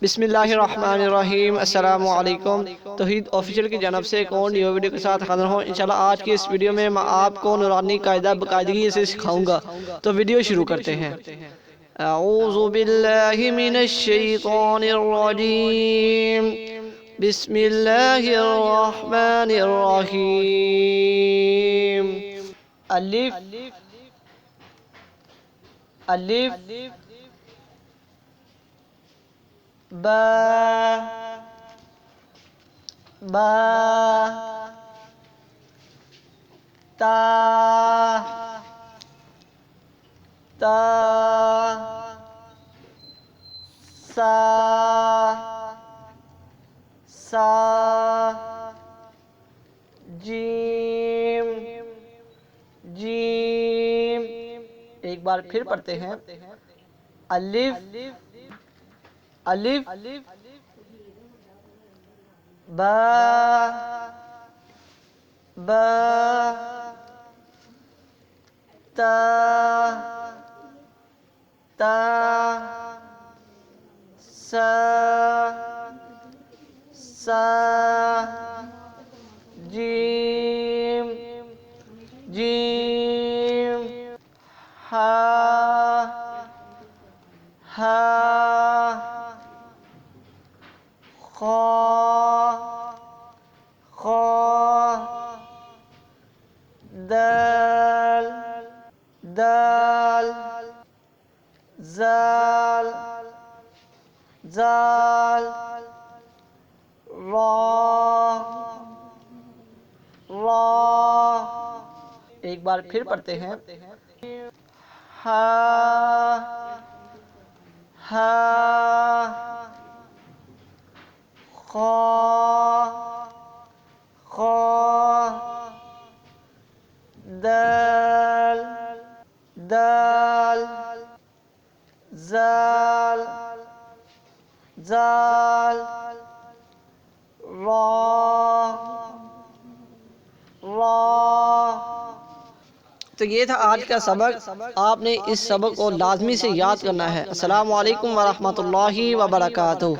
بسم اللہ الرحمن الرحیم۔ السلام علیکم۔ توحید آفیشیل کی جانب سے ایک اور نیو ویڈیو کے ساتھ حاضر ہوں۔ انشاءاللہ آج کی اس ویڈیو میں آپ کو نورانی قاعدہ باقاعدگی سے سکھاؤں گا، تو ویڈیو شروع کرتے ہیں۔ اعوذ باللہ من الشیطان الرجیم، بسم اللہ الرحمن الرحیم۔ الف الف با با تا تا سا سا جیم جیم۔ ایک بار پھر پڑھتے ہیں۔ الف الف با با تا تا سا سا جیم جیم۔ ہا ہا خا خا دال دال زال زال را را۔ ایک بار پھر پڑھتے ہیں۔ ہا ہا خا خا دال دال زال زال را را۔ تو یہ تھا آج کا سبق۔ آپ نے اس سبق کو لازمی سے یاد کرنا ہے۔ السلام علیکم ورحمۃ اللہ وبرکاتہ۔